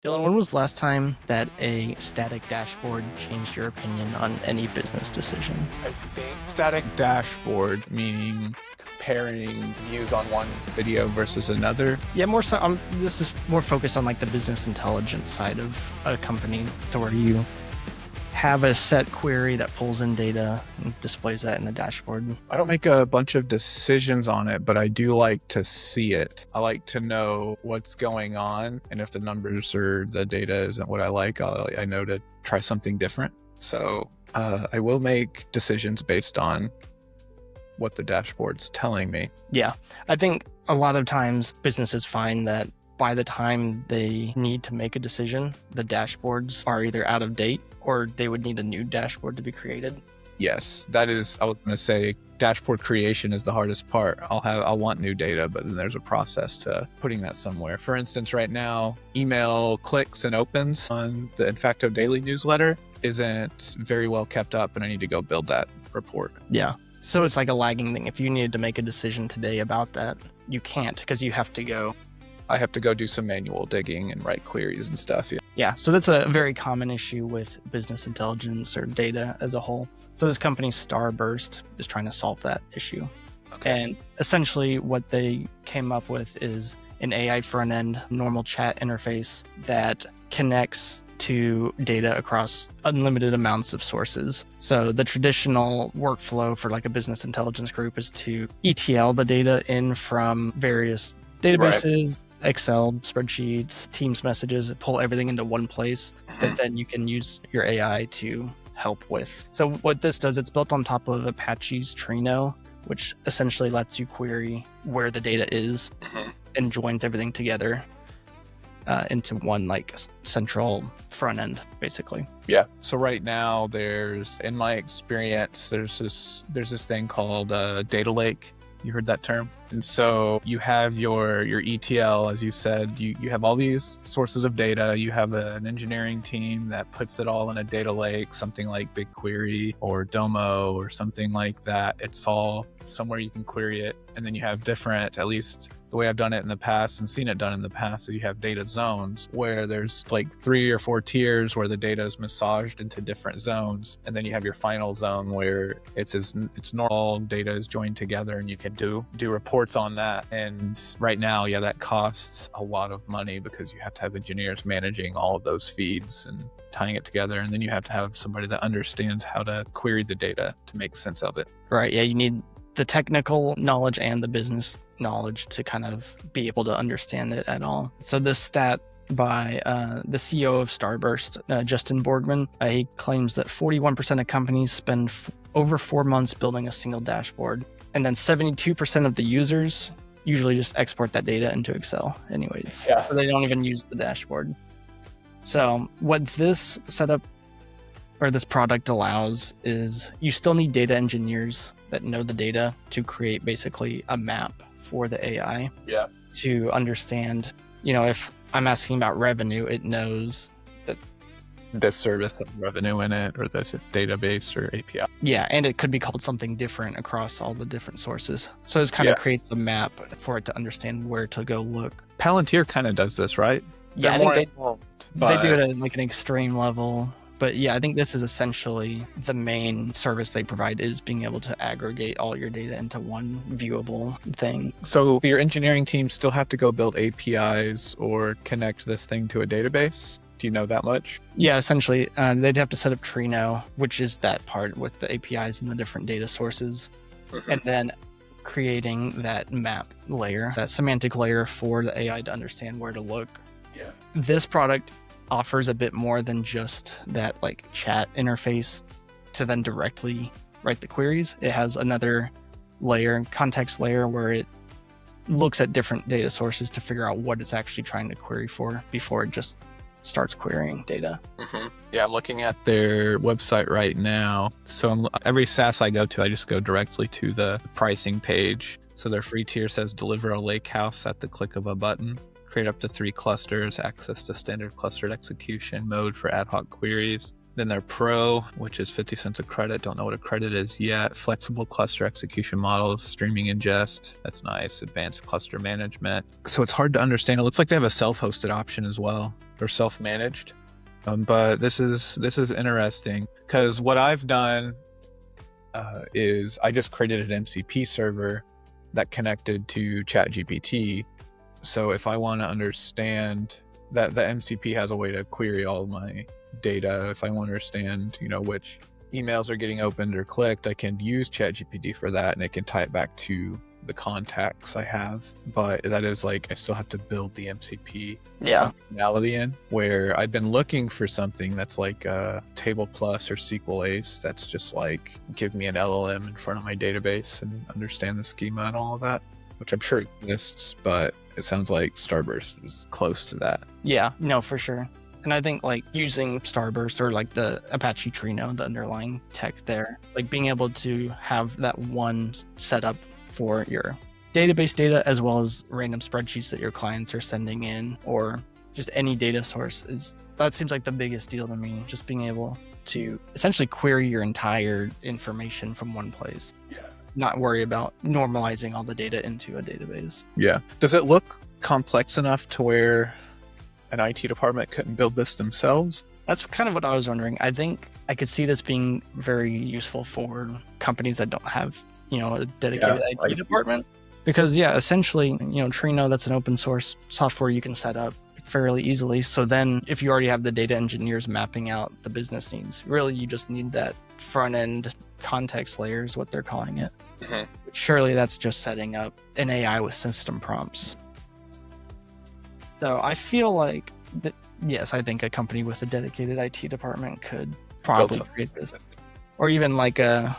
Dylan, when was the last time that a static dashboard changed your opinion on any business decision? I think static dashboard, meaning comparing views on one video versus another. Yeah, more so. This is more focused on like the business intelligence side of a company, to where you have a set query that pulls in data and displays that in a dashboard. I don't make a bunch of decisions on it, but I do like to see it. I like to know what's going on, and if the numbers or the data isn't what I like, I know to try something different. So I will make decisions based on what the dashboard's telling me. Yeah, I think a lot of times businesses find that by the time they need to make a decision, the dashboards are either out of date or they would need a new dashboard to be created. Yes, that is, I was going to say, dashboard creation is the hardest part. I'll want new data, but then there's a process to putting that somewhere. For instance, right now, email clicks and opens on the Infacto daily newsletter isn't very well kept up, and I need to go build that report. Yeah. So it's like a lagging thing. If you needed to make a decision today about that, you can't, because you have to go. I have to go do some manual digging and write queries and stuff. Yeah, so that's a very common issue with business intelligence or data as a whole. So this company, Starburst, is trying to solve that issue. Okay. And essentially what they came up with is an AI front-end normal chat interface that connects to data across unlimited amounts of sources. So the traditional workflow for like a business intelligence group is to ETL the data in from various databases, right, Excel spreadsheets, Teams messages, pull everything into one place that then you can use your AI to help with. So what this does, it's built on top of Apache's Trino, which essentially lets you query where the data is and joins everything together into one like central front end, basically. Yeah. So right now, in my experience, there's this thing called data lake. You heard that term? And so you have your ETL, as you said, you have all these sources of data. You have an engineering team that puts it all in a data lake, something like BigQuery or Domo or something like that. It's all somewhere you can query it. And then you have different, at least the way I've done it in the past and seen it done in the past, is you have data zones where there's like 3 or 4 tiers where the data is massaged into different zones. And then you have your final zone where it's normal data is joined together and you can do reports on that. And right now, yeah, that costs a lot of money because you have to have engineers managing all of those feeds and tying it together. And then you have to have somebody that understands how to query the data to make sense of it. Right. Yeah. You need the technical knowledge and the business knowledge to kind of be able to understand it at all. So this stat by the CEO of Starburst, Justin Borgman, he claims that 41% of companies spend over 4 months building a single dashboard. And then 72% of the users usually just export that data into Excel anyways. Yeah. So they don't even use the dashboard. So what this setup or this product allows is you still need data engineers that know the data to create basically a map for the AI. Yeah. To understand, if I'm asking about revenue, it knows that this service has revenue in it, or this database or API. Yeah, and it could be called something different across all the different sources. So it kind of creates a map for it to understand where to go look. Palantir kind of does this, right? Yeah, I think they do it at like an extreme level. But yeah, I think this is essentially the main service they provide, is being able to aggregate all your data into one viewable thing. So your engineering team still have to go build APIs or connect this thing to a database? Do you know that much? Yeah, essentially, they'd have to set up Trino, which is that part with the APIs and the different data sources. And then creating that map layer, that semantic layer for the AI to understand where to look. Yeah. This product offers a bit more than just that like chat interface to then directly write the queries. It has another layer, context layer, where it looks at different data sources to figure out what it's actually trying to query for before it just starts querying data. Yeah, I'm looking at their website right now. So every SaaS I go to, I just go directly to the pricing page. So their free tier says deliver a lake house at the click of a button. Create up to 3 clusters, access to standard clustered execution mode for ad hoc queries, Then their Pro, which is 50 cents a credit. Don't know what a credit is yet. Flexible cluster execution models, streaming ingest. That's nice. Advanced cluster management. So it's hard to understand. It looks like they have a self-hosted option as well, or self-managed. But this is interesting because what I've done is I just created an MCP server that connected to ChatGPT. So if I want to understand that the MCP has a way to query all of my data, if I want to understand, which emails are getting opened or clicked, I can use ChatGPT for that, and it can tie it back to the contacts I have. But that is like, I still have to build the MCP functionality in, where I've been looking for something that's like a Table Plus or SQL Ace that's just like, give me an LLM in front of my database and understand the schema and all of that, which I'm sure exists, but it sounds like Starburst is close to that. Yeah, no, for sure. And I think like using Starburst or like the Apache Trino, the underlying tech there, like being able to have that one setup for your database data as well as random spreadsheets that your clients are sending in, or just any data source, that seems like the biggest deal to me. Just being able to essentially query your entire information from one place. Yeah. Not worry about normalizing all the data into a database. Yeah. Does it look complex enough to where an IT department couldn't build this themselves? That's kind of what I was wondering. I think I could see this being very useful for companies that don't have, a dedicated IT department. Because essentially, Trino, that's an open source software you can set up fairly easily. So then if you already have the data engineers mapping out the business needs, really you just need that front end context layer is what they're calling it. Mm-hmm. Surely that's just setting up an AI with system prompts. So I feel like, yes, I think a company with a dedicated IT department could probably create this. Or even like a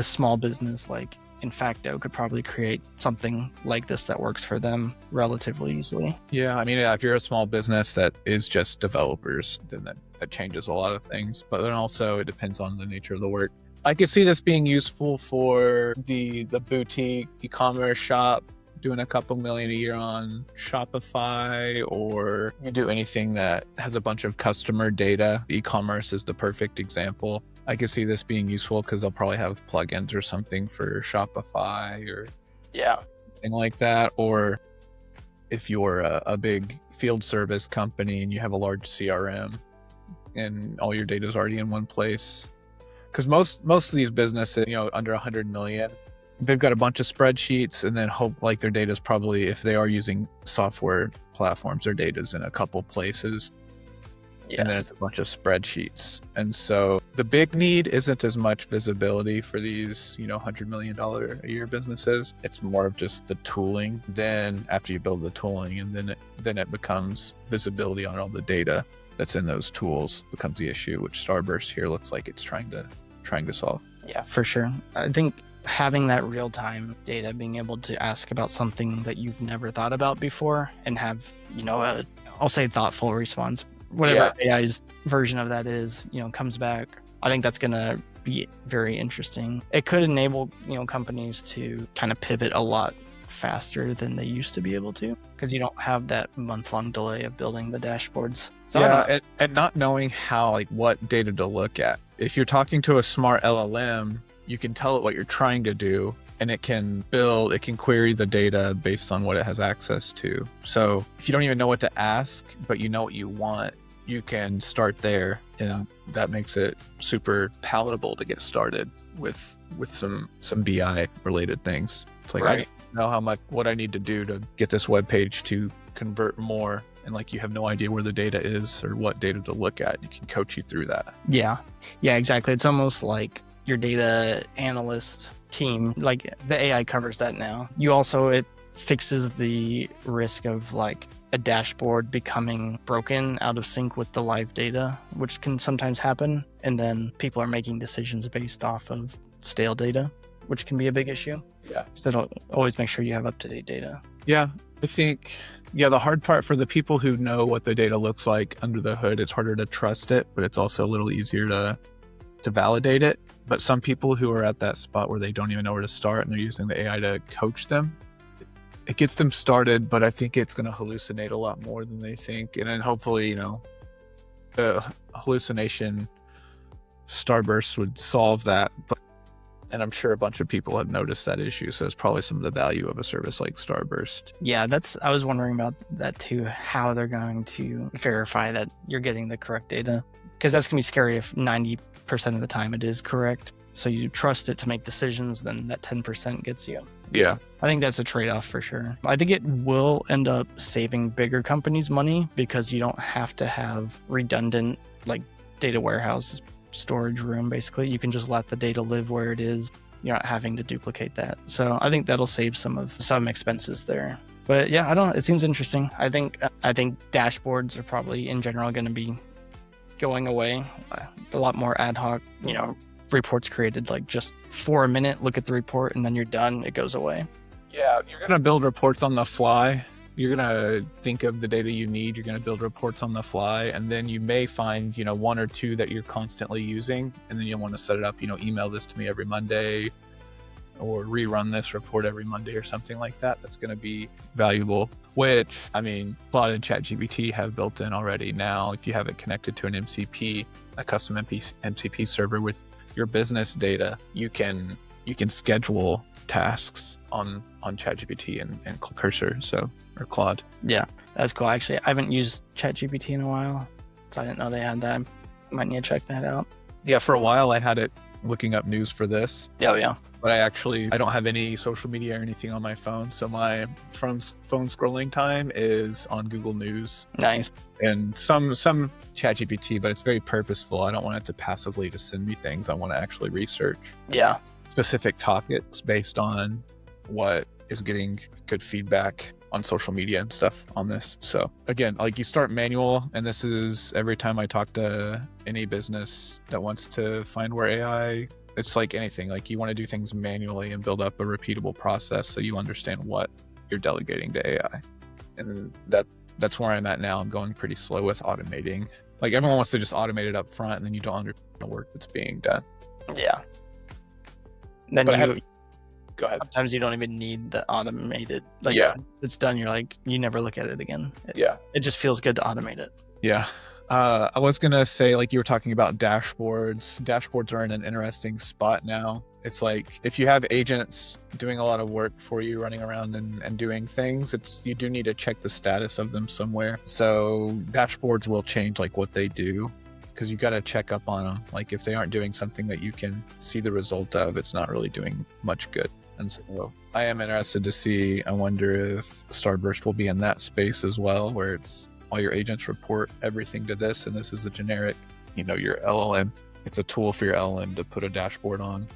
small business like Infacto could probably create something like this that works for them relatively easily. Yeah, I mean, if you're a small business that is just developers, then that changes a lot of things. But then also it depends on the nature of the work. I could see this being useful for the boutique e-commerce shop, doing a couple million a year on Shopify, or you do anything that has a bunch of customer data. E-commerce is the perfect example. I could see this being useful because they'll probably have plugins or something for Shopify or something like that. Or if you're a big field service company and you have a large CRM and all your data is already in one place. Because most of these businesses, under 100 million, they've got a bunch of spreadsheets, and then hope like their data is probably, if they are using software platforms, their data is in a couple places. Yes. And then it's a bunch of spreadsheets. And so the big need isn't as much visibility for these, $100 million a year businesses. It's more of just the tooling. Then after you build the tooling, and then it becomes visibility on all the data that's in those tools becomes the issue, which Starburst here looks like it's trying to solve. Yeah, for sure. I think having that real-time data, being able to ask about something that you've never thought about before and have, I'll say thoughtful response, whatever AI's version of that is, comes back. I think that's going to be very interesting. It could enable, companies to kind of pivot a lot faster than they used to be able to, because you don't have that month-long delay of building the dashboards. So and not knowing how, what data to look at. If you're talking to a smart LLM, you can tell it what you're trying to do, and it can query the data based on what it has access to. So if you don't even know what to ask, but you know what you want, you can start there, and that makes it super palatable to get started with some BI related things. It's like, I know what I need to do to get this web page to convert more, and you have no idea where the data is or what data to look at. You can coach you through that. Yeah, exactly. It's almost like your data analyst team, the AI covers that now. It fixes the risk of a dashboard becoming broken, out of sync with the live data, which can sometimes happen. And then people are making decisions based off of stale data, which can be a big issue. Yeah. So it'll always make sure you have up-to-date data. Yeah. I think, the hard part for the people who know what the data looks like under the hood, it's harder to trust it, but it's also a little easier to validate it. But some people who are at that spot where they don't even know where to start and they're using the AI to coach them, it gets them started, but I think it's going to hallucinate a lot more than they think. And then hopefully, hallucination Starburst would solve that. And I'm sure a bunch of people have noticed that issue. So it's probably some of the value of a service like Starburst. Yeah, I was wondering about that too, how they're going to verify that you're getting the correct data. Because that's going to be scary if 90% of the time it is correct. So you trust it to make decisions, then that 10% gets you. Yeah. I think that's a trade-off for sure. I think it will end up saving bigger companies money because you don't have to have redundant like data warehouse storage room. Basically, you can just let the data live where it is. You're not having to duplicate that. So I think that'll save some expenses there. But yeah, I don't know. It seems interesting. I think dashboards are probably in general going to be going away. A lot more ad hoc, reports created like just for a minute, look at the report and then you're done. It goes away. Yeah, you're going to build reports on the fly. You're going to think of the data you need. You're going to build reports on the fly. And then you may find, one or two that you're constantly using. And then you'll want to set it up, email this to me every Monday or rerun this report every Monday or something like that. That's going to be valuable, which, Claude and ChatGPT have built in already now. If you have it connected to an MCP, a custom MCP server with your business data, you can schedule tasks on ChatGPT and Cursor, or Claude. Yeah, that's cool. Actually, I haven't used ChatGPT in a while, so I didn't know they had that. I might need to check that out. Yeah, for a while I had it looking up news for this. Oh yeah. But I don't have any social media or anything on my phone, so my phone scrolling time is on Google News. Nice. And some ChatGPT, but it's very purposeful. I don't want it to passively just send me things. I want to actually research specific topics based on what is getting good feedback on social media and stuff on this. So again, like you start manual, and this is every time I talk to any business that wants to find where AI, it's like anything, like you want to do things manually and build up a repeatable process so you understand what you're delegating to AI. And that's where I'm at now. I'm going pretty slow with automating. Like everyone wants to just automate it up front, and then you don't understand the work that's being done. Yeah. Then go ahead. Sometimes you don't even need the automated. It's done. You're like, you never look at it again. It just feels good to automate it. Yeah. I was going to say, like you were talking about dashboards. Dashboards are in an interesting spot now. It's like if you have agents doing a lot of work for you, running around and doing things, you do need to check the status of them somewhere. So dashboards will change like what they do, because you got to check up on them. Like if they aren't doing something that you can see the result of, it's not really doing much good. And so I am interested to see, I wonder if Starburst will be in that space as well, where it's all your agents report everything to this, and this is the generic, your LLM. It's a tool for your LLM to put a dashboard on.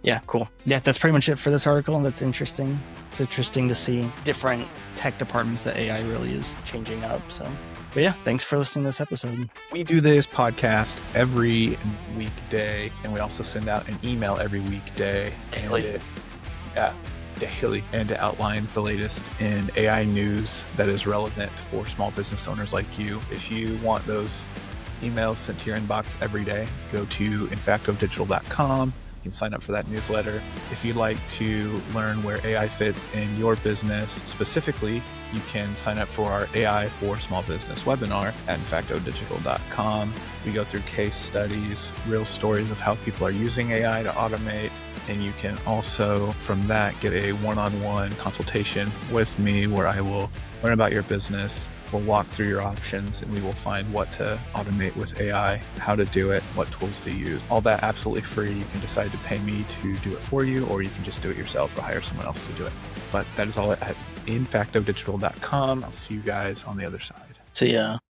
Yeah, cool. Yeah, that's pretty much it for this article. That's interesting. It's interesting to see different tech departments that AI really is changing up. So, but yeah, thanks for listening to this episode. We do this podcast every weekday, and we also send out an email every weekday. Daily. Daily, and it outlines the latest in AI news that is relevant for small business owners like you. If you want those emails sent to your inbox every day, go to infactodigital.com. You can sign up for that newsletter. If you'd like to learn where AI fits in your business specifically, you can sign up for our AI for Small Business webinar at infactodigital.com. We go through case studies, real stories of how people are using AI to automate. And you can also, from that, get a one-on-one consultation with me where I will learn about your business. We'll walk through your options, and we will find what to automate with AI, how to do it, what tools to use. All that absolutely free. You can decide to pay me to do it for you, or you can just do it yourself or hire someone else to do it. But that is all at infactodigital.com. I'll see you guys on the other side. See ya.